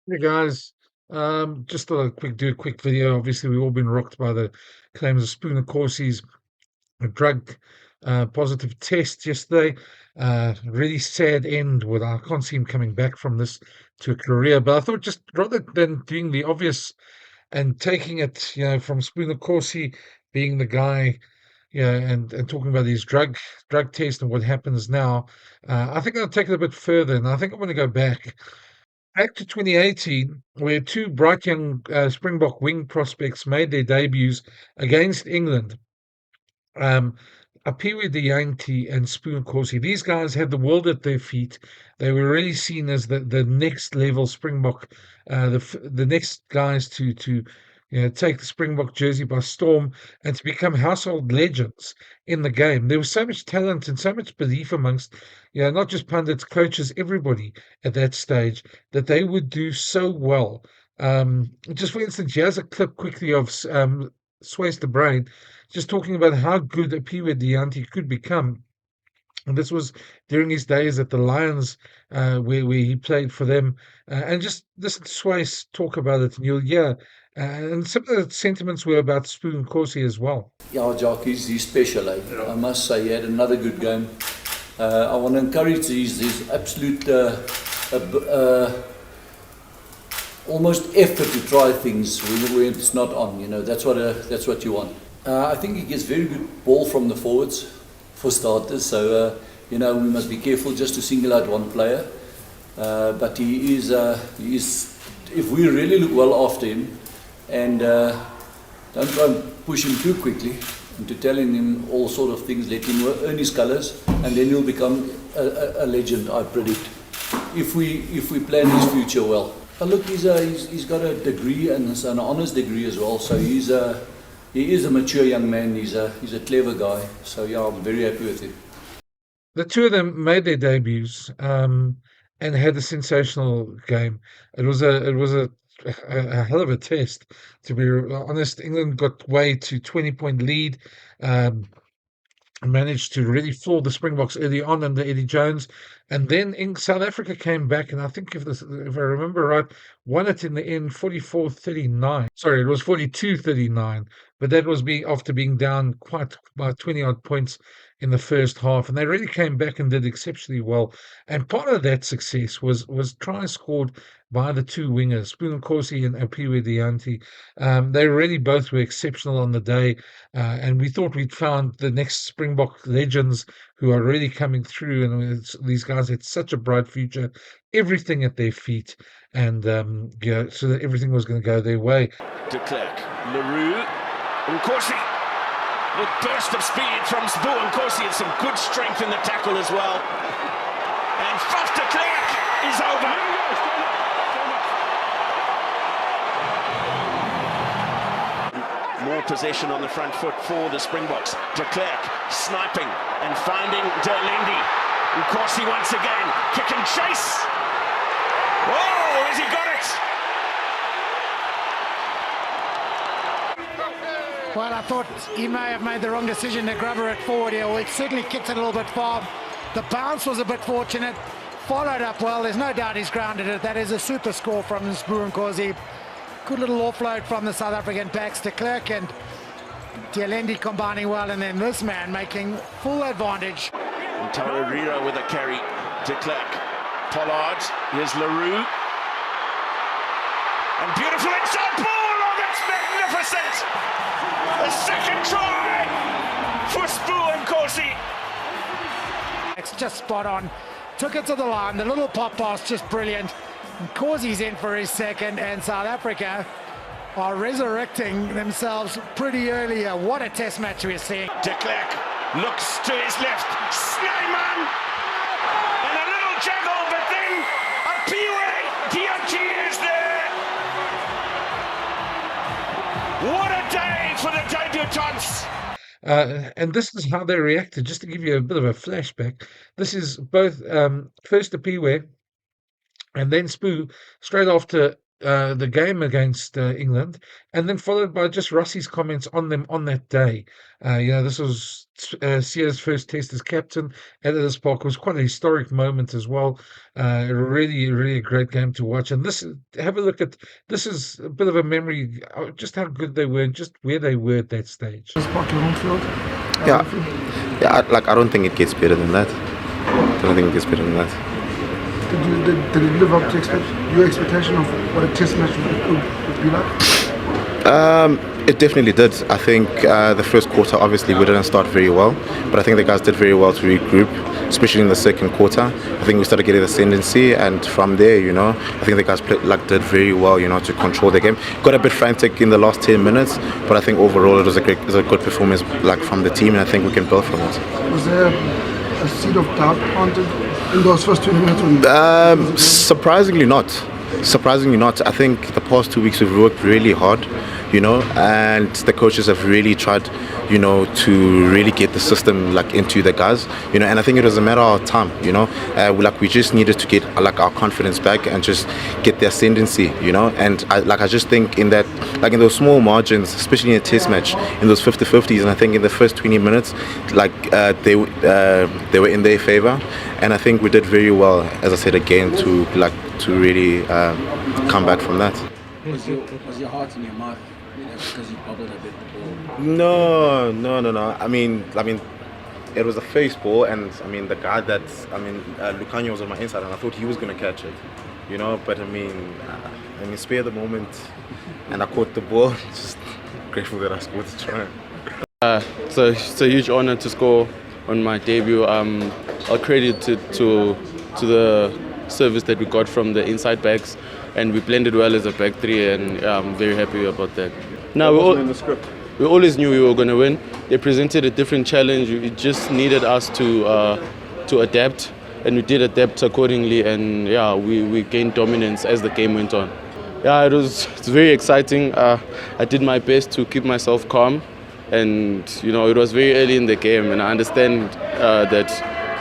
Hey guys, just thought I'd do a quick video. Obviously, we've all been rocked by the claims of Sbu Nkosi's drug positive test yesterday. Really sad end with I can't see him coming back from this to a career. But I thought just rather than doing the obvious and taking it, from Sbu Nkosi being the guy, and talking about his drug test and what happens now, I think I'll take it a bit further, and I think I want to go back to 2018, where two bright young Springbok wing prospects made their debuts against England. Um, Aphiwe Dyantyi and Sbu Nkosi. These guys had the world at their feet. They were really seen as the next level Springbok, the next guys to take the Springbok jersey by storm and to become household legends in the game. There was so much talent and so much belief amongst, not just pundits, coaches, everybody at that stage that they would do so well. Just for instance, here's a clip quickly of Sways the Brain just talking about how good Aphiwe Dyantyi could become. And this was during his days at the Lions, where he played for them. And just listen to Sways talk about it, and you'll hear. And some of the sentiments were about Sbu Nkosi as well. Yeah, Jock, he's special. I must say, he had another good game. I want to encourage his absolute almost effort to try things when it's not on. That's what you want. I think he gets very good ball from the forwards, for starters. So we must be careful just to single out one player. But he is. If we really look well after him, and don't try and push him too quickly into telling him all sort of things, let him earn his colours, and then he'll become a legend, I predict, if we plan his future well. But look, he's got a degree, and it's an honours degree as well, so he is a mature young man. He's a clever guy, so yeah, I'm very happy with him. The two of them made their debuts and had a sensational game. It was a hell of a test, to be honest. England got way to 20-point lead. Um, Managed to really floor the Springboks early on under Eddie Jones. And then in South Africa came back, and I think if I remember right, won it in the end 44-39. Sorry, it was 42-39, but that was after being down quite by 20 odd points in the first half. And they really came back and did exceptionally well. And part of that success was tries scored by the two wingers, Sbu Nkosi and Aphiwe Dyantyi. They really both were exceptional on the day. And we thought we'd found the next Springbok legends who are really coming through. And these guys had such a bright future, everything at their feet, and so that everything was going to go their way. De Klerk, Leroux, Nkosi, with burst of speed from Sbu Nkosi and some good strength in the tackle as well. And Faf de Klerk is over. More possession on the front foot for the Springboks. De Klerk sniping and finding Derlendi. Nkosi once again, kick and chase. Oh, has he got it? Well, I thought he may have made the wrong decision to grab her at forward here. Well, it certainly kicked it a little bit far. The bounce was a bit fortunate. Followed up well. There's no doubt he's grounded it. That is a super score from Sbu Nkosi. Good little offload from the South African backs. De Klerk and Derlendi combining well, and then this man making full advantage. Tararira with a carry. De Klerk. Pollard. Here's Leroux. And beautiful inside ball. Oh, that's magnificent. A second try for Sbu Nkosi. It's just spot on. Took it to the line. The little pop pass just brilliant. Nkosi's in for his second, and South Africa are resurrecting themselves pretty early. What a test match we're seeing. De Klerk looks to his left. Snyman! And a little juggle, but then Aphiwe Dyantyi is there. What a day for the debutants. And this is how they reacted. Just to give you a bit of a flashback, this is both first Aphiwe and then Sbu straight after the game against England, and then followed by just Russie's comments on them on that day. This was Sia's first test as captain at this park. It was quite a historic moment as well. Really, really a great game to watch. And have a look at this. Is a bit of a memory, just how good they were, and just where they were at that stage. Park your home field. Yeah, I don't think it gets better than that. I don't think it gets better than that. Did it live up to your expectation of what a test match would be like? It definitely did. I think the first quarter, obviously, we didn't start very well, but I think the guys did very well to regroup, especially in the second quarter. I think we started getting the ascendancy, and from there, I think the guys did very well, to control the game. Got a bit frantic in the last 10 minutes, but I think overall it was a good performance, from the team, and I think we can build from it. Was there a seed of doubt planted in those first 20 minutes? Surprisingly not. I think the past 2 weeks we've worked really hard, and the coaches have really tried, to really get the system into the guys, and I think it was a matter of time, we just needed to get our confidence back and just get the ascendancy, and I just think in that, in those small margins, especially in a test match, in those 50-50s, and I think in the first 20 minutes, they were in their favor, and I think we did very well, as I said again, to really come back from that. Was your heart in your mouth because you bobbled a bit the ball? No. I mean, it was a face ball, and the guy Lukhanyo was on my inside, and I thought he was going to catch it, But spare the moment, and I caught the ball. Just grateful that I scored the try. So it's a huge honor to score on my debut. I'll credit it to the service that we got from the inside backs, and we blended well as a back three, and I'm very happy about that. Now we always knew we were going to win. They presented a different challenge. It just needed us to adapt, and we did adapt accordingly, and we gained dominance as the game went on. It's very exciting. I did my best to keep myself calm, and it was very early in the game, and I understand that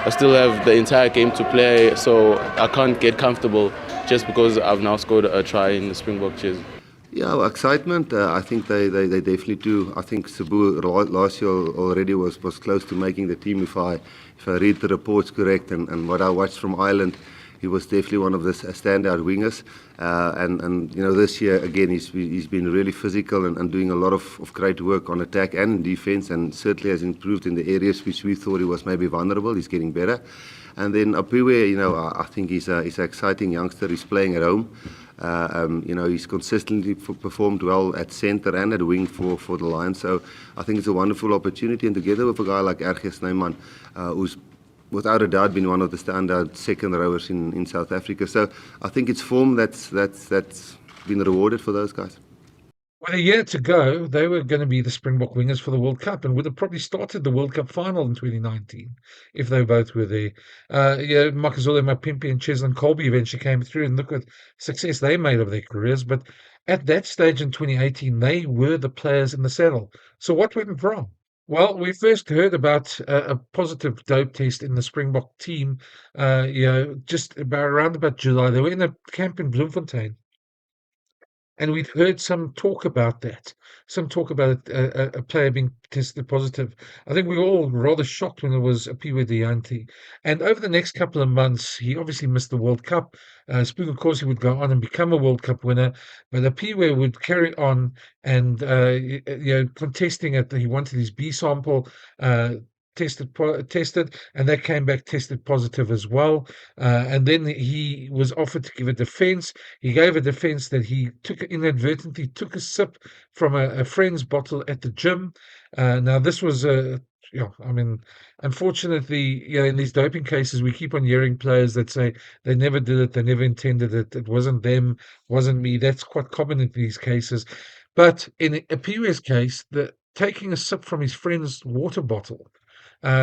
I still have the entire game to play, so I can't get comfortable just because I've now scored a try in the Springbok jersey. Yeah, well, excitement. I think they definitely do. I think Sbu last year already was close to making the team, if I read the reports correct, and what I watched from Ireland, he was definitely one of the standout wingers. And this year again he's been really physical and doing a lot of great work on attack and defense, and certainly has improved in the areas which we thought he was maybe vulnerable. He's getting better. And then Aphiwe, I think he's an exciting youngster. He's playing at home. He's consistently performed well at centre and at wing for the Lions. So I think it's a wonderful opportunity, and together with a guy like RG Snyman, who's without a doubt been one of the standout second rowers in South Africa. So I think it's form that's been rewarded for those guys. With a year to go, they were going to be the Springbok wingers for the World Cup, and would have probably started the World Cup final in 2019 if they both were there. Makazole Mapimpi and Cheslin Colby eventually came through, and look at success they made of their careers. But at that stage in 2018, they were the players in the saddle. So what went wrong? Well, we first heard about a positive dope test in the Springbok team, just around about July. They were in a camp in Bloemfontein. And we'd heard some talk about that, some talk about a player being tested positive. I think we were all rather shocked when it was Aphiwe Dyantyi. And over the next couple of months, he obviously missed the World Cup. Sbu Nkosi would go on and become a World Cup winner, but Aphiwe would carry on and contesting it. He wanted his B sample. Tested, and that came back tested positive as well. And then he was offered to give a defense. He gave a defense that he inadvertently took a sip from a friend's bottle at the gym. Now this was unfortunately, in these doping cases, we keep on hearing players that say they never did it, they never intended it, it wasn't them, wasn't me. That's quite common in these cases. But in Aphiwe's case, taking a sip from his friend's water bottle,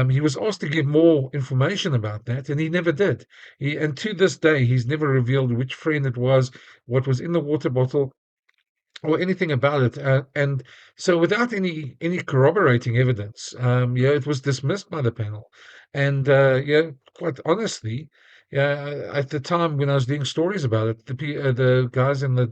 he was asked to give more information about that, and he never did. And to this day, he's never revealed which friend it was, what was in the water bottle, or anything about it. And so, without any corroborating evidence, it was dismissed by the panel. And quite honestly, Yeah, at the time when I was doing stories about it, the guys in the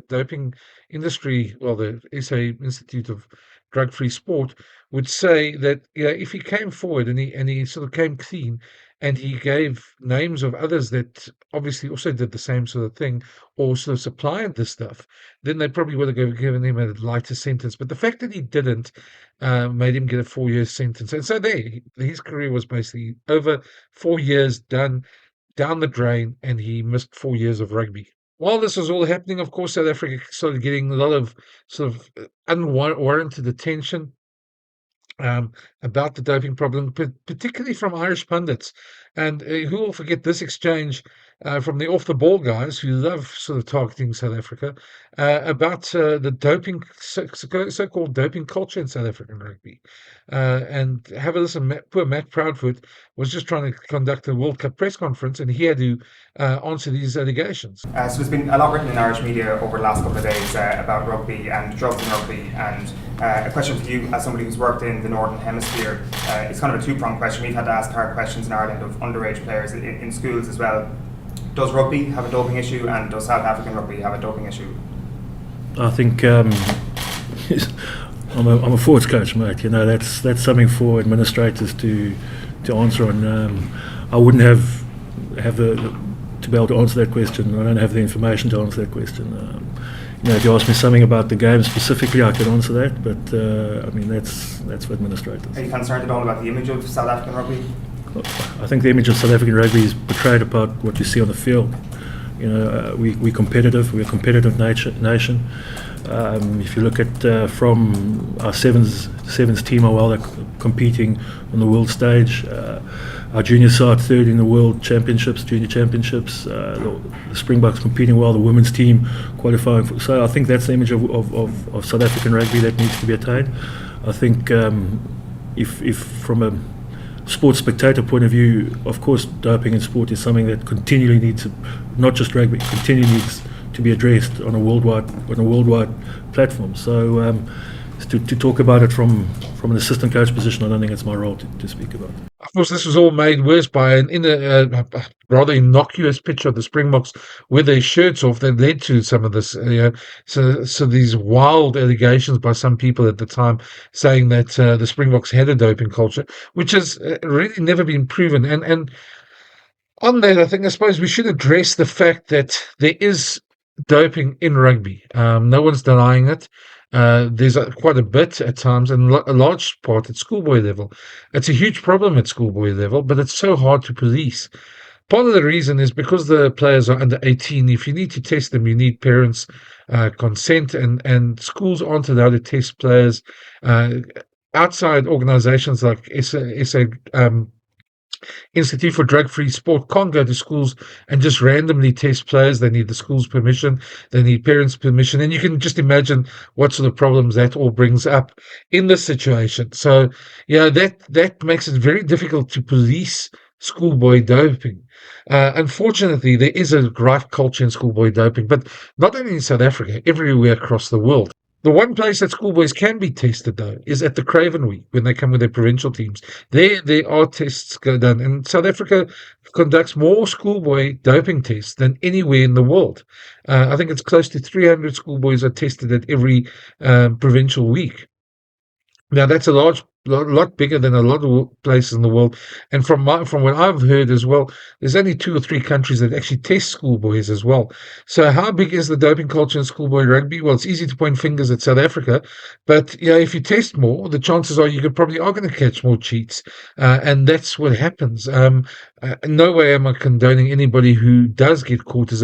doping industry, well, the SA Institute of Drug-Free Sport, would say that if he came forward and he sort of came clean, and he gave names of others that obviously also did the same sort of thing or sort of supplied the stuff, then they probably would have given him a lighter sentence. But the fact that he didn't made him get a 4 year sentence, and so there, his career was basically over. 4 years done down the drain, and he missed 4 years of rugby. While this was all happening, of course, South Africa started getting a lot of sort of unwarranted attention about the doping problem, particularly from Irish pundits. And who will forget this exchange from the off the ball guys who love sort of targeting South Africa about the doping, so called doping culture in South African rugby. And have a listen, poor Matt Proudfoot was just trying to conduct a World Cup press conference, and he had to answer these allegations. So there's been a lot written in Irish media over the last couple of days about rugby and drugs in rugby, and a question for you as somebody who's worked in the Northern Hemisphere. It's kind of a two-pronged question. We've had to ask hard questions in Ireland of underage players in schools as well. Does rugby have a doping issue, and does South African rugby have a doping issue? I think I'm a forwards coach, mate. You know, that's something for administrators to answer on. I wouldn't have to be able to answer that question. I don't have the information to answer that question. If you ask me something about the game specifically, I could answer that. But I mean, that's for administrators. Are you concerned at all about the image of South African rugby? I think the image of South African rugby is portrayed about what you see on the field. You know, we're competitive. We're a competitive nation. If you look at from our sevens team, how well they're competing on the world stage. Our junior side third in the world championships, junior championships. The Springboks competing well. The women's team qualifying. So I think that's the image of South African rugby that needs to be attained. I think if from a sports spectator point of view, of course, doping in sport is something that continually needs to, not just rugby, continually needs to be addressed on a worldwide platform. So to talk about it from an assistant coach position, I don't think it's my role to speak about. Of course, this was all made worse by a rather innocuous picture of the Springboks with their shirts off that led to some of this. So these wild allegations by some people at the time saying that the Springboks had a doping culture, which has really never been proven. And on that, I suppose we should address the fact that there is doping in rugby. No one's denying it. There's quite a bit at times, and a large part at schoolboy level. It's a huge problem at schoolboy level, but it's so hard to police. Part of the reason is because the players are under 18. If you need to test them, you need parents' consent, and schools aren't allowed to test players. Outside organizations like SA Institute for Drug-Free Sport can't go to schools and just randomly test players. They need the school's permission. They need parents' permission. And you can just imagine what sort of problems that all brings up in this situation. So, that makes it very difficult to police schoolboy doping. Unfortunately, there is a rife culture in schoolboy doping, but not only in South Africa, everywhere across the world. The one place that schoolboys can be tested, though, is at the Craven Week when they come with their provincial teams. There are tests done, and South Africa conducts more schoolboy doping tests than anywhere in the world. I think it's close to 300 schoolboys are tested at every provincial week. Now, that's a lot bigger than a lot of places in the world. And from what I've heard as well, there's only 2 or 3 countries that actually test schoolboys as well. So how big is the doping culture in schoolboy rugby? Well, it's easy to point fingers at South Africa, but if you test more, the chances are you are going to catch more cheats, and that's what happens. No way am I condoning anybody who does get caught as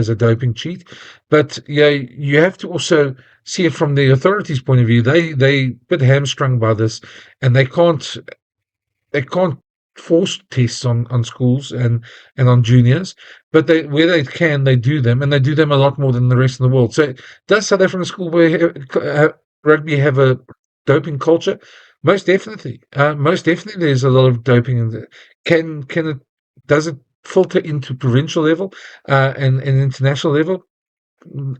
a doping cheat, but you have to also see it from the authorities' point of view. They a bit hamstrung by this, and they can't force tests on schools and on juniors, but where they can, they do them, and they do them a lot more than the rest of the world. So does South African schoolboy rugby have a doping culture? Most definitely. There's a lot of doping. Does it filter into provincial level and international level?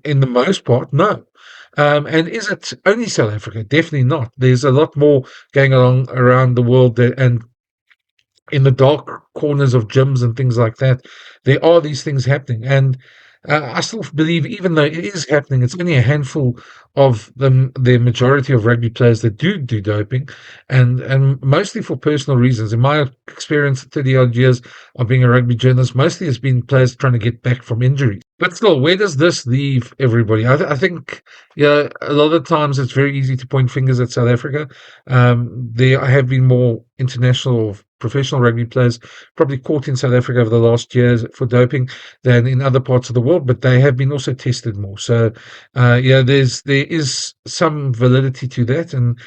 In the most part, no. And is it only South Africa? Definitely not. There's a lot more going on around the world, and in the dark corners of gyms and things like that, there are these things happening. And I still believe, even though it is happening, it's only a handful of them, the majority of rugby players that do doping, and mostly for personal reasons. In my experience, 30 odd years of being a rugby journalist, mostly it's been players trying to get back from injuries. But still, where does this leave everybody? I think, yeah, a lot of times it's very easy to point fingers at South Africa. There have been more international or professional rugby players probably caught in South Africa over the last years for doping than in other parts of the world, but they have been also tested more. So, yeah, there is some validity to that, and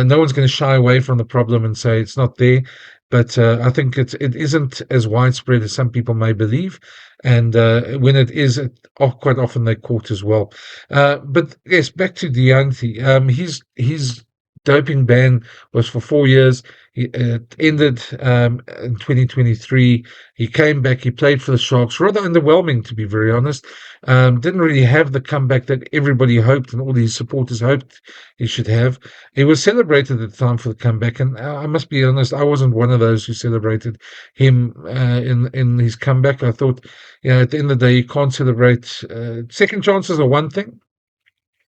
no one's going to shy away from the problem and say it's not there. But I think it isn't as widespread as some people may believe, and when it is, quite often they're caught as well. But yes, back to Dyantyi. His doping ban was for 4 years. It ended in 2023. He came back. He played for the Sharks. Rather underwhelming, to be very honest. Didn't really have the comeback that everybody hoped and all his supporters hoped he should have. He was celebrated at the time for the comeback, and I must be honest, I wasn't one of those who celebrated him in his comeback. I thought, at the end of the day, you can't celebrate. Second chances are one thing,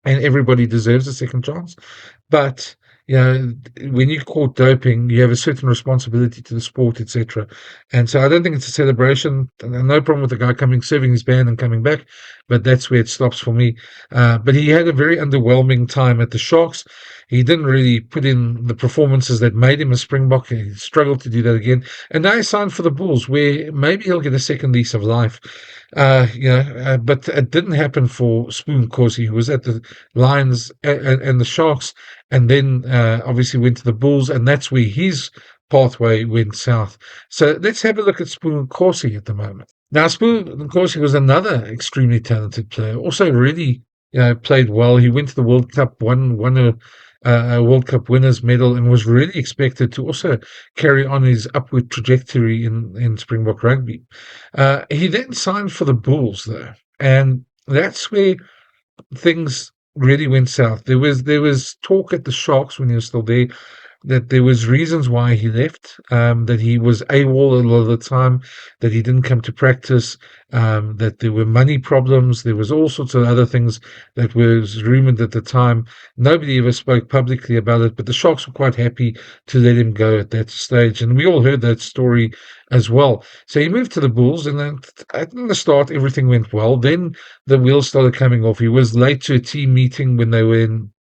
and everybody deserves a second chance. But when you're caught doping, you have a certain responsibility to the sport, etc. And so I don't think it's a celebration. No problem with the guy serving his ban and coming back, but that's where it stops for me. But he had a very underwhelming time at the Sharks. He didn't really put in the performances that made him a Springbok. He struggled to do that again. And now he signed for the Bulls, where maybe he'll get a second lease of life. But it didn't happen for Sbu Nkosi, who was at the Lions and the Sharks, and then obviously went to the Bulls, and that's where his pathway went south. So let's have a look at Sbu Nkosi at the moment. Now, Sbu Nkosi was another extremely talented player, also really played well. He went to the World Cup, won a World Cup winners medal, and was really expected to also carry on his upward trajectory in Springbok rugby. He then signed for the Bulls, though, and that's where things really went south. There was talk at the Sharks when he was still there that there was reasons why he left, that he was AWOL a lot of the time, that he didn't come to practice, that there were money problems, there was all sorts of other things that was rumoured at the time. Nobody ever spoke publicly about it, but the Sharks were quite happy to let him go at that stage, and we all heard that story as well. So he moved to the Bulls, and then at the start everything went well. Then the wheels started coming off. He was late to a team meeting when they were in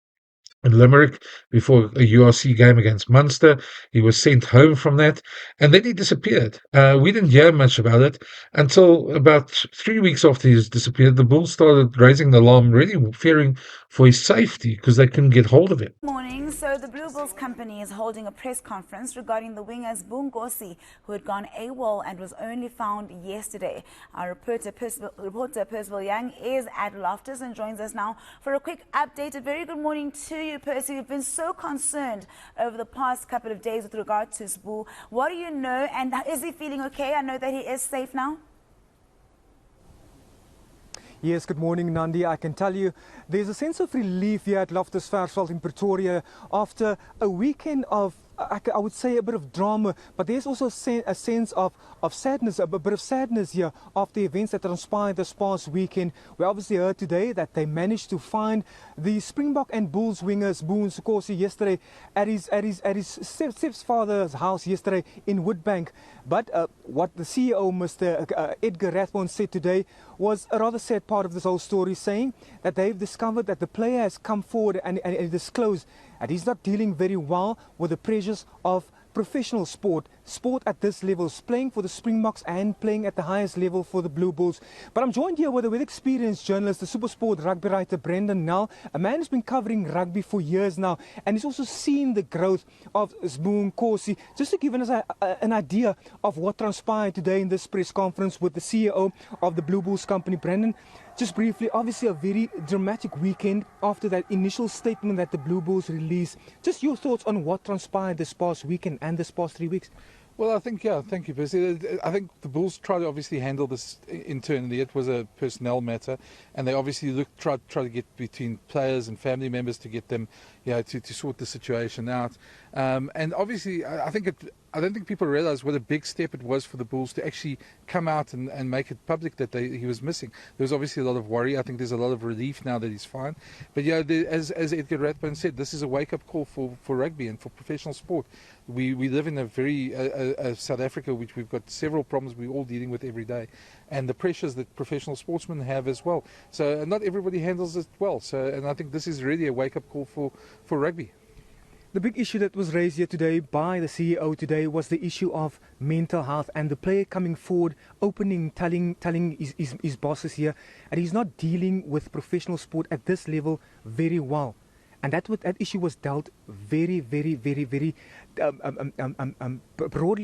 Limerick before a URC game against Munster. He was sent home from that, and then he disappeared. We didn't hear much about it until about 3 weeks after he disappeared. The Bulls started raising the alarm, really fearing for his safety because they couldn't get hold of him. Morning. So the Blue Bulls company is holding a press conference regarding the winger Sbu Nkosi, who had gone AWOL and was only found yesterday. Our reporter Percival Young is at Loftus and joins us now for a quick update. A very good morning to you, Percy. We've been so concerned over the past couple of days with regard to Sbu. What do you know, and is he feeling okay? I know that he is safe now. Yes, good morning, Nandi. I can tell you there's a sense of relief here at Loftus Versfeld in Pretoria after a weekend of, I would say, a bit of drama, but there's also a sense of sadness, a bit of sadness here after the events that transpired this past weekend. We obviously heard today that they managed to find the Springbok and Bulls winger Sbu Nkosi yesterday at his stepfather's house yesterday in Woodbank. But what the CEO, Mr. Edgar Rathbone, said today was a rather sad part of this whole story, saying that they've discovered that the player has come forward and disclosed that he's not dealing very well with the pressures of professional sport at this level, playing for the Springboks and playing at the highest level for the Blue Bulls. But I'm joined here with a well-experienced journalist, the SuperSport rugby writer Brendan Nell, a man who's been covering rugby for years now, and he's also seen the growth of Sbu Nkosi. Just to give us an idea of what transpired today in this press conference with the CEO of the Blue Bulls company, Brendan. Just briefly, obviously a very dramatic weekend after that initial statement that the Blue Bulls released. Just your thoughts on what transpired this past weekend and this past 3 weeks? Well, I think, thank you, Percy. I think the Bulls tried to obviously handle this internally. It was a personnel matter, and they obviously tried to get between players and family members to get them, to sort the situation out. And obviously, I think I don't think people realise what a big step it was for the Bulls to actually come out and make it public that he was missing. There was obviously a lot of worry. I think there's a lot of relief now that he's fine. But yeah, as Edgar Rathbone said, this is a wake-up call for rugby and for professional sport. We live in a very South Africa, which we've got several problems we're all dealing with every day, and the pressures that professional sportsmen have as well. So not everybody handles it well. So, and I think this is really a wake-up call for rugby. The big issue that was raised here today by the CEO today was the issue of mental health, and the player coming forward, telling his bosses here, and he's not dealing with professional sport at this level very well. And that issue was dealt very broadly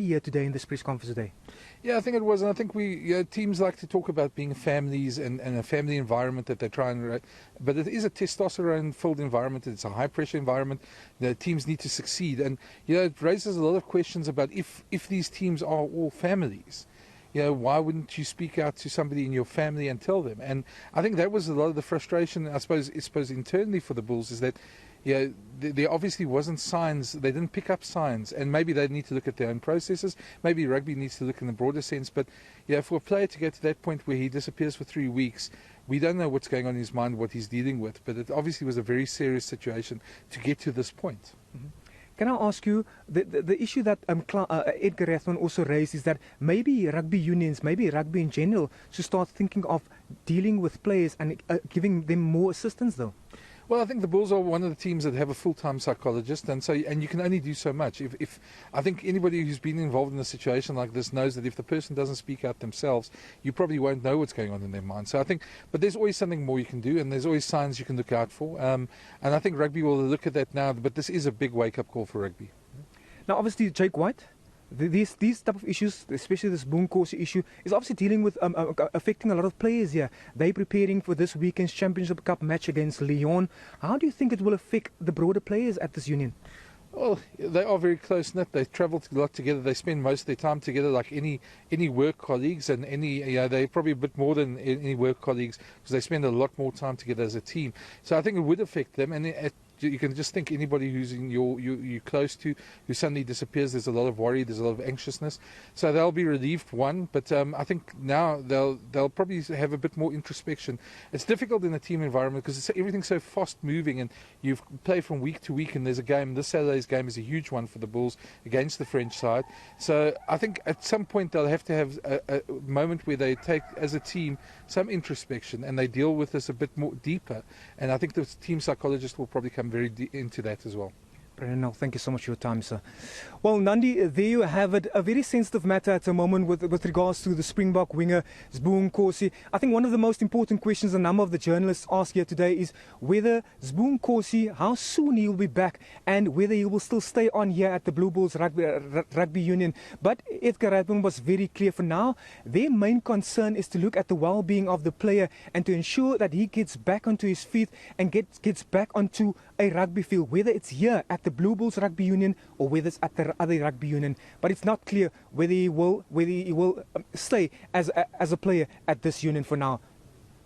here today in this press conference today. Yeah, I think it was, and I think teams like to talk about being families and a family environment that they try and, but it is a testosterone-filled environment. It's a high-pressure environment. The teams need to succeed, and it raises a lot of questions about if these teams are all families. Why wouldn't you speak out to somebody in your family and tell them? And I think that was a lot of the frustration, I suppose internally for the Bulls, is that there obviously wasn't signs, they didn't pick up signs, and maybe they need to look at their own processes. Maybe rugby needs to look in the broader sense, but for a player to get to that point where he disappears for 3 weeks, we don't know what's going on in his mind, what he's dealing with, but it obviously was a very serious situation to get to this point. Mm-hmm. Can I ask you, the issue that Edgar Rathbone also raised is that maybe rugby unions, maybe rugby in general, should start thinking of dealing with players and giving them more assistance though? Well, I think the Bulls are one of the teams that have a full-time psychologist, and you can only do so much. If I think anybody who's been involved in a situation like this knows that if the person doesn't speak out themselves, you probably won't know what's going on in their mind. So I think, but there's always something more you can do, and there's always signs you can look out for. And I think rugby will look at that now. But this is a big wake-up call for rugby. Now, obviously, Jake White, these type of issues, especially this Sbu Nkosi issue, is obviously dealing with affecting a lot of players here. They're preparing for this weekend's Championship Cup match against Lyon. How do you think it will affect the broader players at this union? Well, they are very close-knit. They travel a lot together. They spend most of their time together, like any work colleagues, and they're probably a bit more than any work colleagues because they spend a lot more time together as a team. So I think it would affect them, and you can just think anybody who's in you're close to who suddenly disappears, there's a lot of worry, there's a lot of anxiousness. So they'll be relieved, one, but I think now they'll probably have a bit more introspection. It's difficult in a team environment because everything's so fast moving, and you play from week to week, and there's a game. This Saturday's game is a huge one for the Bulls against the French side. So I think at some point they'll have to have a moment where they take, as a team, some introspection, and they deal with this a bit more deeper. And I think the team psychologist will probably come very into that as well. Brendan, thank you so much for your time, sir. Well, Nandi, there you have it. A very sensitive matter at the moment with regards to the Springbok winger, Sbu Nkosi. I think one of the most important questions a number of the journalists ask here today is whether Sbu Nkosi, how soon he will be back, and whether he will still stay on here at the Blue Bulls Rugby Union. But Edgar Rathbone was very clear for now. Their main concern is to look at the well-being of the player and to ensure that he gets back onto his feet and gets back onto a rugby field, whether it's here at the Blue Bulls Rugby Union or whether it's at the other rugby union. But it's not clear whether he will stay as a player at this union for now.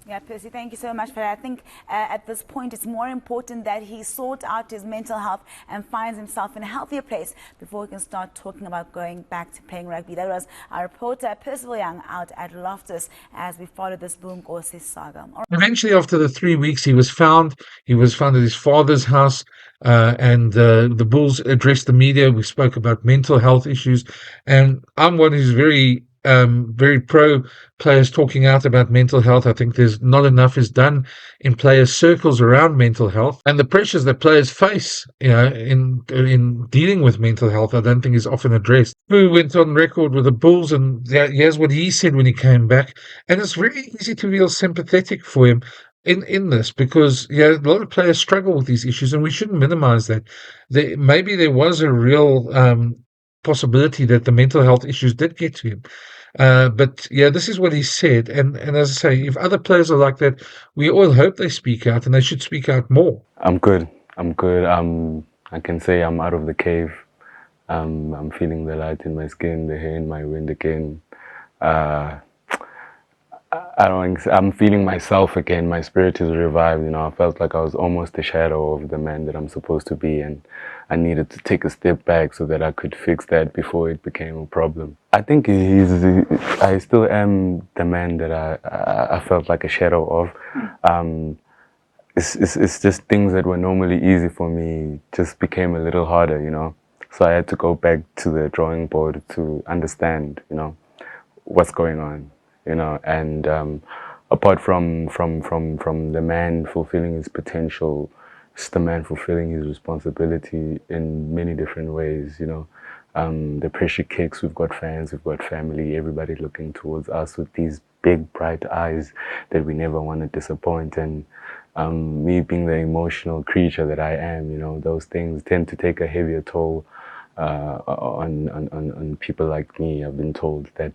Yeah, Percy, thank you so much for that. I think at this point it's more important that he sort out his mental health and finds himself in a healthier place before he can start talking about going back to playing rugby. That was our reporter Percival Young out at Loftus as we followed this Sbu Nkosi saga. Eventually, after the 3 weeks, he was found. He was found at his father's house, and the Bulls addressed the media. We spoke about mental health issues, and I'm one who's very pro players talking out about mental health. I think there's not enough is done in player circles around mental health, and the pressures that players face, in dealing with mental health, I don't think is often addressed. Who went on record with the Bulls, and here's what he said when he came back, and it's really easy to feel sympathetic for him in this, because a lot of players struggle with these issues, and we shouldn't minimize that. Maybe there was a real possibility that the mental health issues did get to him. But this is what he said, and as I say, if other players are like that, we all hope they speak out, and they should speak out more. I'm good. I can say I'm out of the cave. I'm feeling the light in my skin, the hair in my wind again. I'm feeling myself again. My spirit is revived. You know, I felt like I was almost a shadow of the man that I'm supposed to be, and I needed to take a step back so that I could fix that before it became a problem. I think I still am the man that I felt like a shadow of. It's just things that were normally easy for me just became a little harder, you know. So I had to go back to the drawing board to understand, you know, what's going on, you know. And apart from the man fulfilling his potential, it's the man fulfilling his responsibility in many different ways, you know. The pressure kicks, we've got fans, we've got family, everybody looking towards us with these big bright eyes that we never want to disappoint. And me being the emotional creature that I am, you know, those things tend to take a heavier toll on people like me. I've been told that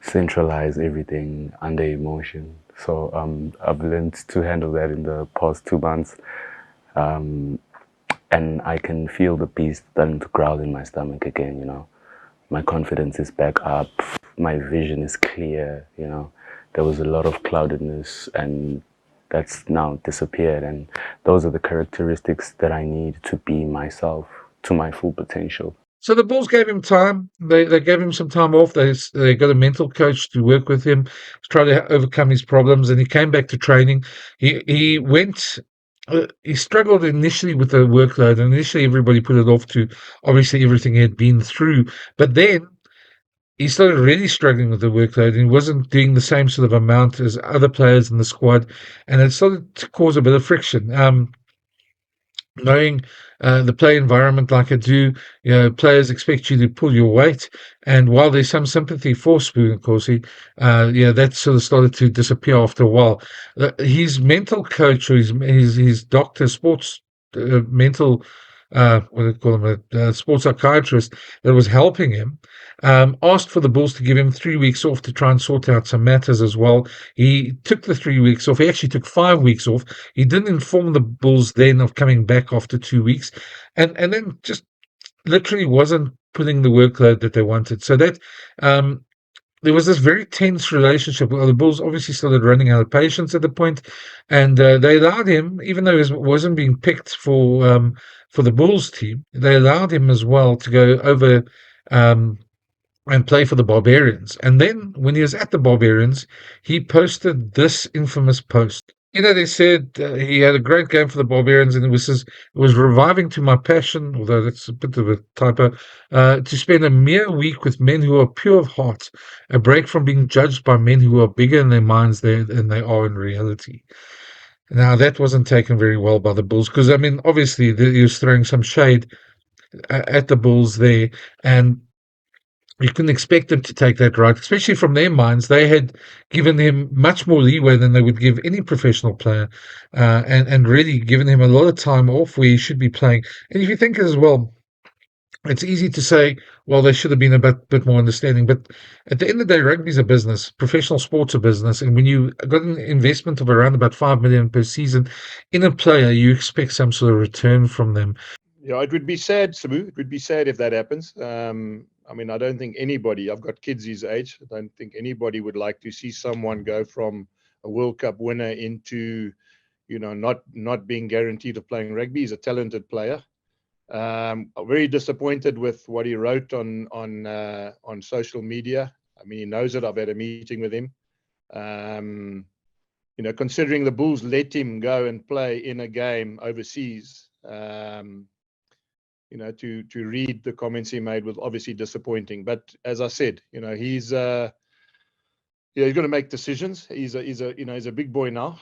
centralize everything under emotion. So I've learned to handle that in the past 2 months. And I can feel the beast starting to growl in my stomach again, you know. My confidence is back up. My vision is clear, you know. There was a lot of cloudedness, and that's now disappeared. And those are the characteristics that I need to be myself to my full potential. So the Bulls gave him time. They gave him some time off. They got a mental coach to work with him to try to overcome his problems, and he came back to training. He went. He struggled initially with the workload, and initially everybody put it off to obviously everything he had been through. But then he started really struggling with the workload, and he wasn't doing the same sort of amount as other players in the squad, and it started to cause a bit of friction. Knowing the play environment like I do, you know, players expect you to pull your weight. And while there's some sympathy for Sbu Nkosi, yeah, that sort of started to disappear after a while. His mental coach, or his doctor, sports mental, what do you call him, a sports psychiatrist that was helping him, asked for the Bulls to give him 3 weeks off to try and sort out some matters as well. He took the 3 weeks off. He actually took 5 weeks off. He didn't inform the Bulls then of coming back after 2 weeks, and then just literally wasn't putting the workload that they wanted. So that there was this very tense relationship. Well, the Bulls obviously started running out of patience at the point, and they allowed him, even though he wasn't being picked for the Bulls team, they allowed him as well to go over and play for the Barbarians. And then when he was at the Barbarians, he posted this infamous post. You know, they said he had a great game for the Barbarians, and it was reviving to my passion, although that's a bit of a typo, to spend a mere week with men who are pure of heart, a break from being judged by men who are bigger in their minds than they are in reality. Now, that wasn't taken very well by the Bulls, because, I mean, obviously, he was throwing some shade at the Bulls there, and you couldn't expect them to take that right, especially from their minds. They had given him much more leeway than they would give any professional player, and really given him a lot of time off where he should be playing. And if you think as well, it's easy to say, well, they should have been a bit more understanding. But at the end of the day, rugby is a business. Professional sports a business. And when you got an investment of around about 5 million per season in a player, you expect some sort of return from them. Yeah, it would be sad, Sbu. It would be sad if that happens. I mean, I don't think anybody, I've got kids his age, I don't think anybody would like to see someone go from a World Cup winner into, you know, not being guaranteed of playing rugby. He's a talented player. I'm very disappointed with what he wrote on social media. I mean, he knows it. I've had a meeting with him. You know, considering the Bulls let him go and play in a game overseas, you know, to read the comments he made was obviously disappointing. But as I said, you know, he's got to make decisions. He's a big boy now.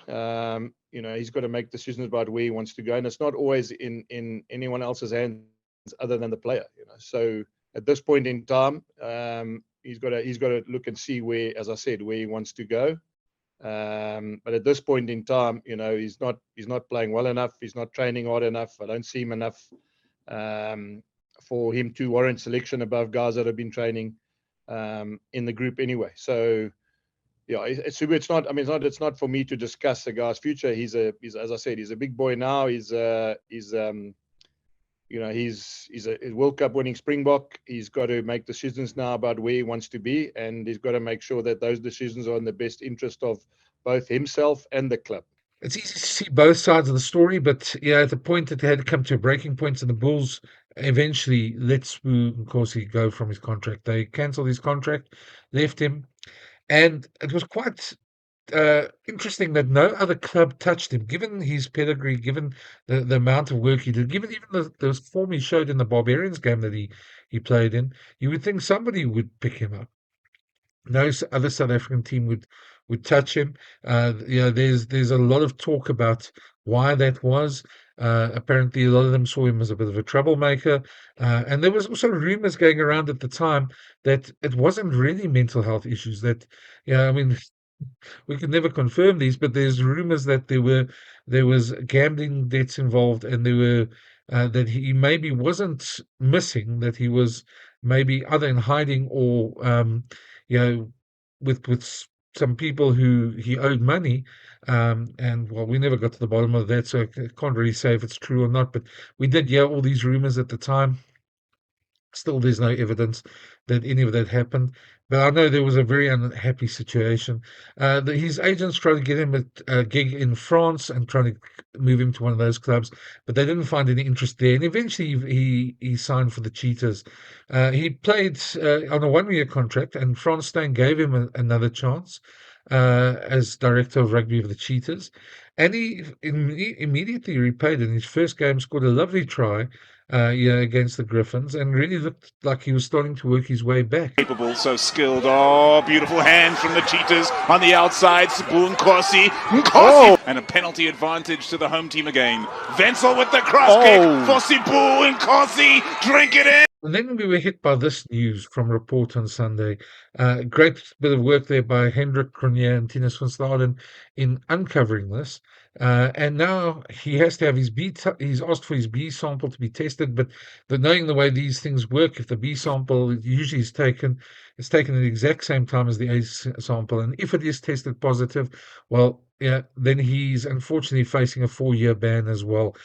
You know, he's got to make decisions about where he wants to go, and it's not always in anyone else's hands other than the player. You know, so at this point in time, he's got to look and see where, as I said, where he wants to go. But at this point in time, you know, he's not playing well enough. He's not training hard enough. I don't see him enough for him to warrant selection above guys that have been training in the group anyway. So yeah, it's not. I mean, it's not for me to discuss the guy's future. He's as I said, he's a big boy now. He's he's a World Cup winning Springbok. He's got to make decisions now about where he wants to be, and he's got to make sure that those decisions are in the best interest of both himself and the club. It's easy to see both sides of the story, but yeah, at the point that they had to come to a breaking point, and the Bulls eventually let Sbu Nkosi go from his contract. They cancelled his contract, left him, and it was quite interesting that no other club touched him, given his pedigree, given the amount of work he did, given even the form he showed in the Barbarians game that he played in. You would think somebody would pick him up. No other South African team would touch him. There's a lot of talk about why that was. Apparently, a lot of them saw him as a bit of a troublemaker, and there was also rumors going around at the time that it wasn't really mental health issues. That, I mean, we can never confirm these, but there's rumors that there was gambling debts involved, and there were that he maybe wasn't missing, that he was maybe either in hiding or you know with some people who he owed money. And well, we never got to the bottom of that, so I can't really say if it's true or not. But we did hear all these rumors at the time. Still, there's no evidence that any of that happened. But I know there was a very unhappy situation. His agents tried to get him a gig in France and trying to move him to one of those clubs, but they didn't find any interest there. And eventually, he signed for the Cheetahs. He played on a 1 year contract, and Frans Steyn gave him another chance as director of rugby of the Cheetahs. And he immediately repaid. In his first game, scored a lovely try. Against the Griffins, and really looked like he was starting to work his way back. Capable, so skilled. Oh, beautiful hands from the Cheetahs on the outside. Sbu Nkosi. And a penalty advantage to the home team again. Wenzel with the cross kick for Sbu Nkosi. Drink it in. And then we were hit by this news from Report on Sunday. Great bit of work there by Hendrik Cronje and Tinus van Staden in uncovering this. And now he has to have he's asked for his B sample to be tested, but knowing the way these things work, if the B sample usually is taken, it's taken at the exact same time as the A sample. And if it is tested positive, well, then he's unfortunately facing a 4-year ban as well.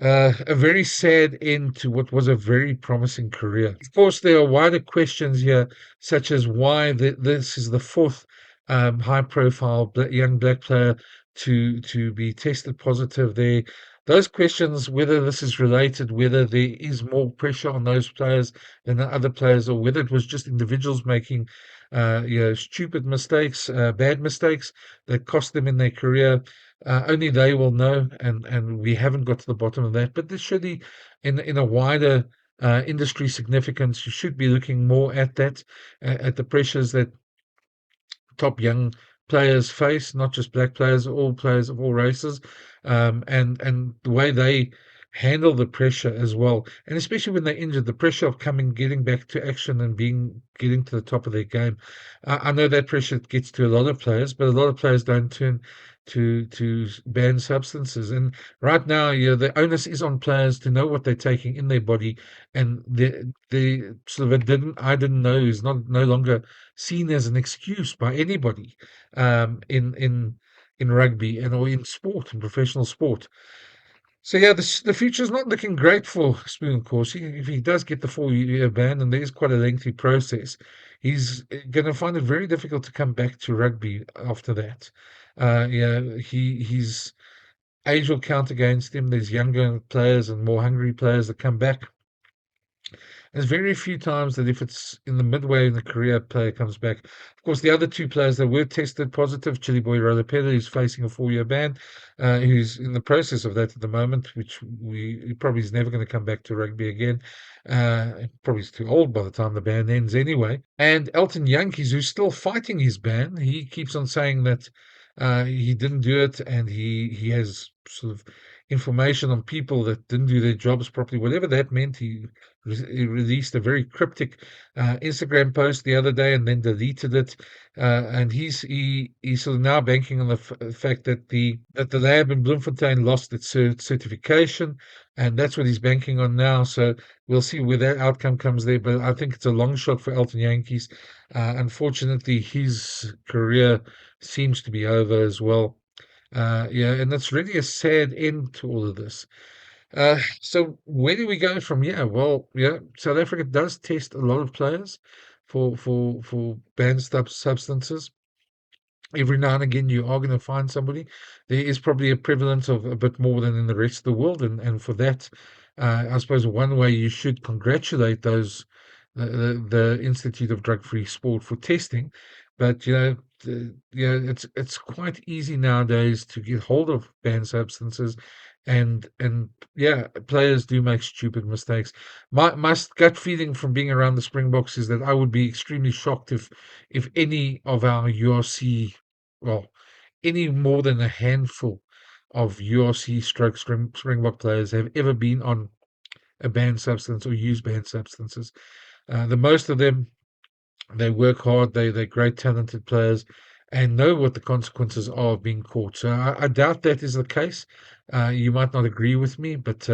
A very sad end to what was a very promising career. Of course, there are wider questions here, such as why this is the fourth high-profile young black player to be tested positive there. Those questions, whether this is related, whether there is more pressure on those players than the other players, or whether it was just individuals making stupid mistakes, bad mistakes that cost them in their career. Only they will know, and we haven't got to the bottom of that. But this should be, in a wider industry significance, you should be looking more at that, at the pressures that top young players face, not just black players, all players of all races, and the way they handle the pressure as well, and especially when they're injured, the pressure of getting back to action and getting to the top of their game. I know that pressure gets to a lot of players, but a lot of players don't turn to banned substances. And right now, the onus is on players to know what they're taking in their body, and the sort of I didn't know is no longer seen as an excuse by anybody in rugby or in sport, in professional sport. So the future's not looking great for Sbu Nkosi. If he does get the 4-year ban, and there's quite a lengthy process, he's going to find it very difficult to come back to rugby after that. His age will count against him. There's younger players and more hungry players that come back. There's very few times that if it's in the midway in the career, a player comes back. Of course, the other two players that were tested positive, Chili Boy Rolopeta, who's facing a 4-year ban, who's in the process of that at the moment, which he probably is never going to come back to rugby again. Probably is too old by the time the ban ends anyway. And Elton Jantjies, who's still fighting his ban. He keeps on saying that he didn't do it, and he has sort of information on people that didn't do their jobs properly, whatever that meant. He released a very cryptic Instagram post the other day and then deleted it. And he's sort of now banking on the fact that the lab in Bloemfontein lost its certification, and that's what he's banking on now. So we'll see where that outcome comes there. But I think it's a long shot for Elton Jantjies. Unfortunately, his career seems to be over as well. And that's really a sad end to all of this. So where do we go from here? Well, yeah, South Africa does test a lot of players for banned substances. Every now and again, you are going to find somebody. There is probably a prevalence of a bit more than in the rest of the world, and for that, I suppose one way you should congratulate those the Institute of Drug-Free Sport for testing, but it's quite easy nowadays to get hold of banned substances, and yeah, players do make stupid mistakes. My gut feeling from being around the Springboks is that I would be extremely shocked if any of our URC, well, any more than a handful of URC stroke Springbok players have ever been on a banned substance or use banned substances. The most of them, they work hard, they're great talented players and know what the consequences are of being caught. So I doubt that is the case. You might not agree with me, but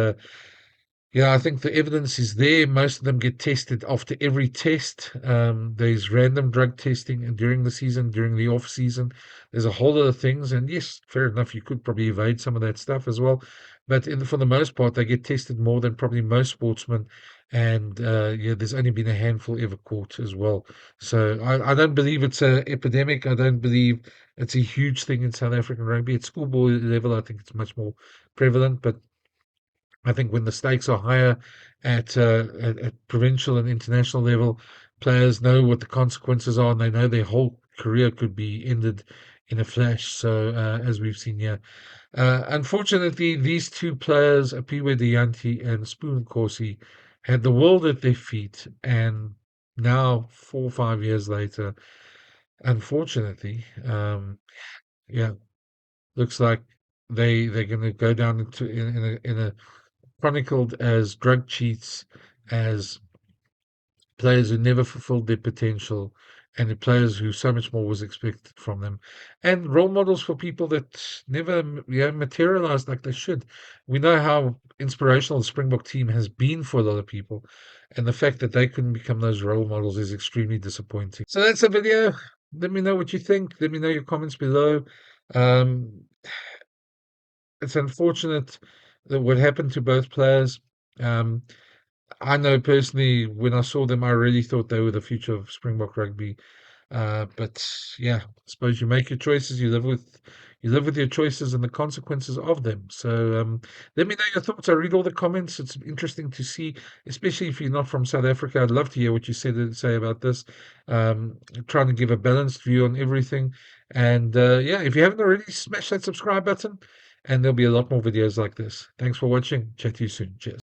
yeah, I think the evidence is there. Most of them get tested after every test. There's random drug testing during the season, during the off season. There's a whole lot of things, and yes, fair enough. You could probably evade some of that stuff as well, but for the most part, they get tested more than probably most sportsmen. And yeah, there's only been a handful ever caught as well. So I don't believe it's an epidemic. I don't believe it's a huge thing in South African rugby. At schoolboy level, I think it's much more prevalent, but I think when the stakes are higher at provincial and international level, players know what the consequences are, and they know their whole career could be ended in a flash. So, as we've seen here, unfortunately, these two players, Aphiwe Dyantyi and Sbu Nkosi, had the world at their feet, and now 4 or 5 years later, unfortunately, yeah, looks like they're going to go down into in a chronicled as drug cheats, as players who never fulfilled their potential, and the players who so much more was expected from them, and role models for people that never materialized like they should. We know how inspirational the Springbok team has been for a lot of people, and the fact that they couldn't become those role models is extremely disappointing. So that's the video. Let me know what you think. Let me know your comments below. Um, it's unfortunate that what happened to both players. Um, I know personally, when I saw them, I really thought they were the future of Springbok rugby. But yeah, I suppose you make your choices. You live with your choices and the consequences of them. So let me know your thoughts. I read all the comments. It's interesting to see, especially if you're not from South Africa. I'd love to hear what you say about this. Trying to give a balanced view on everything. And yeah, if you haven't already, smash that subscribe button, and there'll be a lot more videos like this. Thanks for watching. Chat to you soon. Cheers.